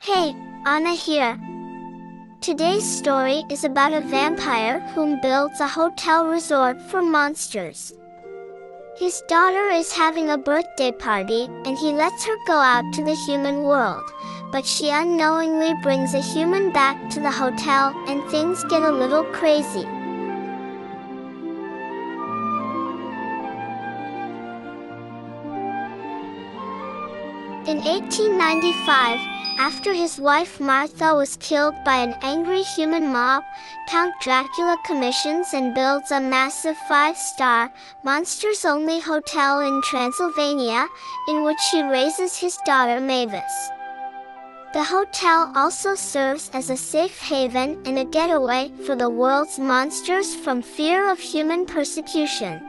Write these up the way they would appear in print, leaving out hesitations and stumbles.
Hey, Anna here. Today's story is about a vampire who builds a hotel resort for monsters. His daughter is having a birthday party and he lets her go out to the human world, but she unknowingly brings a human back to the hotel and things get a little crazy. In 1895, after his wife Martha was killed by an angry human mob, Count Dracula commissions and builds a massive 5-star, monsters-only hotel in Transylvania, in which he raises his daughter Mavis. The hotel also serves as a safe haven and a getaway for the world's monsters from fear of human persecution.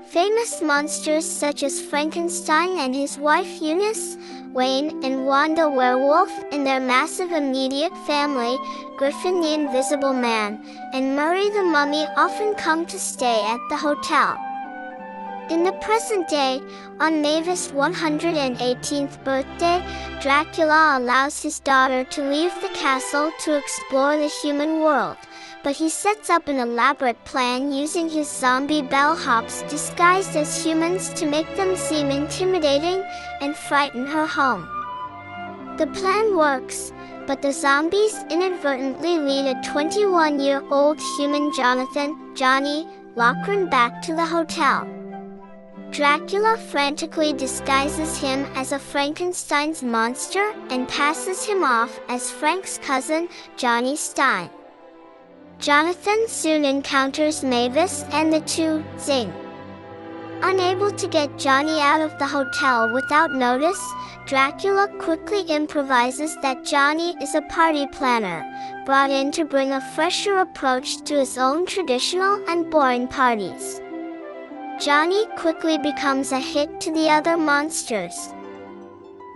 Famous monsters such as Frankenstein and his wife Eunice, Wayne and Wanda Werewolf and their massive immediate family, Griffin the Invisible Man, and Murray the Mummy often come to stay at the hotel. In the present day, on Mavis' 118th birthday, Dracula allows his daughter to leave the castle to explore the human world, but he sets up an elaborate plan using his zombie bellhops disguised as humans to make them seem intimidating and frighten her home. The plan works, but the zombies inadvertently lead a 21-year-old human Johnny Loughran back to the hotel. Dracula frantically disguises him as a Frankenstein's monster and passes him off as Frank's cousin, Johnny Stein. Jonathan soon encounters Mavis and the two zing. Unable to get Johnny out of the hotel without notice, Dracula quickly improvises that Johnny is a party planner, brought in to bring a fresher approach to his own traditional and boring parties. Johnny quickly becomes a hit to the other monsters.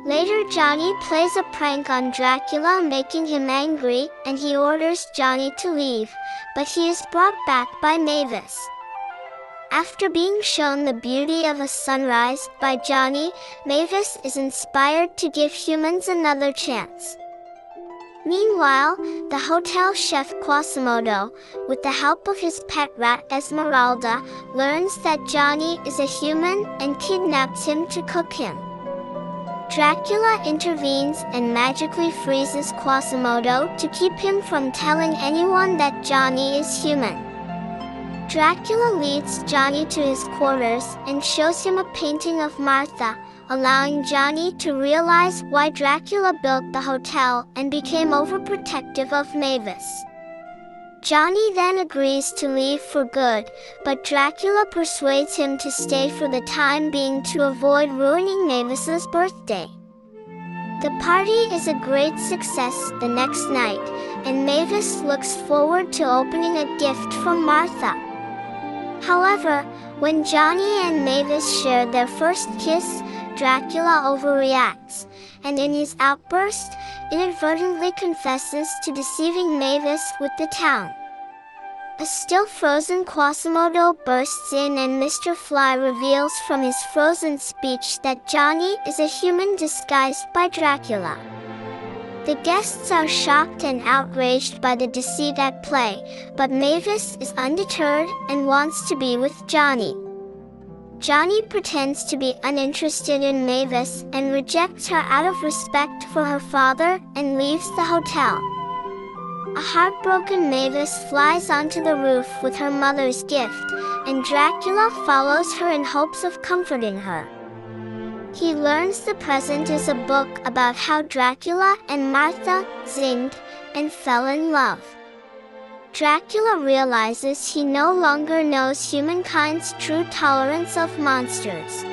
Later, Johnny plays a prank on Dracula, making him angry, and he orders Johnny to leave, but he is brought back by Mavis. After being shown the beauty of a sunrise by Johnny, Mavis is inspired to give humans another chance. Meanwhile, the hotel chef Quasimodo, with the help of his pet rat Esmeralda, learns that Johnny is a human and kidnaps him to cook him. Dracula intervenes and magically freezes Quasimodo to keep him from telling anyone that Johnny is human. Dracula leads Johnny to his quarters and shows him a painting of Martha, allowing Johnny to realize why Dracula built the hotel and became overprotective of Mavis. Johnny then agrees to leave for good, but Dracula persuades him to stay for the time being to avoid ruining Mavis's birthday. The party is a great success the next night, and Mavis looks forward to opening a gift from Martha. However, when Johnny and Mavis share their first kiss, Dracula overreacts, and in his outburst, inadvertently confesses to deceiving Mavis with the town. A still frozen Quasimodo bursts in and Mr. Fly reveals from his frozen speech that Johnny is a human disguised by Dracula. The guests are shocked and outraged by the deceit at play, but Mavis is undeterred and wants to be with Johnny. Johnny pretends to be uninterested in Mavis and rejects her out of respect for her father and leaves the hotel. A heartbroken Mavis flies onto the roof with her mother's gift, and Dracula follows her in hopes of comforting her. He learns the present is a book about how Dracula and Martha zinged and fell in love. Dracula realizes he no longer knows humankind's true tolerance of monsters.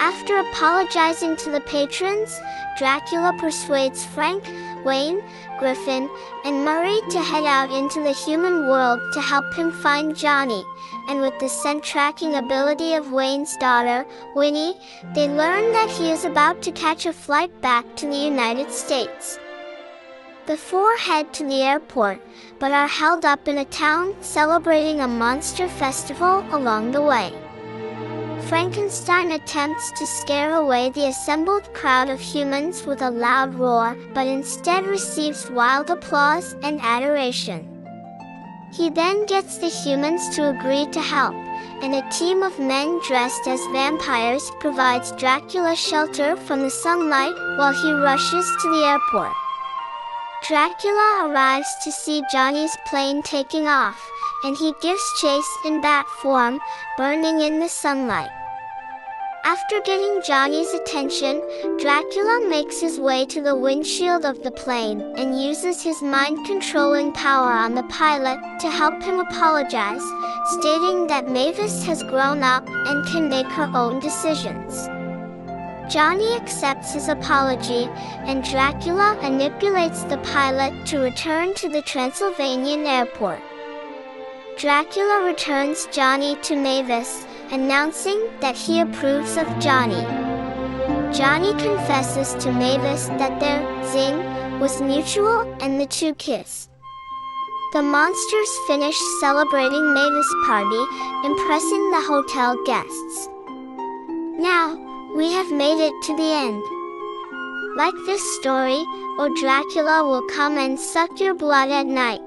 After apologizing to the patrons, Dracula persuades Frank, Wayne, Griffin, and Murray to head out into the human world to help him find Johnny, and with the scent tracking ability of Wayne's daughter, Winnie, they learn that he is about to catch a flight back to the United States. The four head to the airport, but are held up in a town celebrating a monster festival along the way. Frankenstein attempts to scare away the assembled crowd of humans with a loud roar, but instead receives wild applause and adoration. He then gets the humans to agree to help, and a team of men dressed as vampires provides Dracula shelter from the sunlight while he rushes to the airport. Dracula arrives to see Johnny's plane taking off, and he gives chase in bat form, burning in the sunlight. After getting Johnny's attention, Dracula makes his way to the windshield of the plane and uses his mind-controlling power on the pilot to help him apologize, stating that Mavis has grown up and can make her own decisions. Johnny accepts his apology, and Dracula manipulates the pilot to return to the Transylvanian airport. Dracula returns Johnny to Mavis, announcing that he approves of Johnny. Johnny confesses to Mavis that their zing was mutual and the two kiss. The monsters finish celebrating Mavis' party, impressing the hotel guests. Now, we have made it to the end. Like this story, or Dracula will come and suck your blood at night.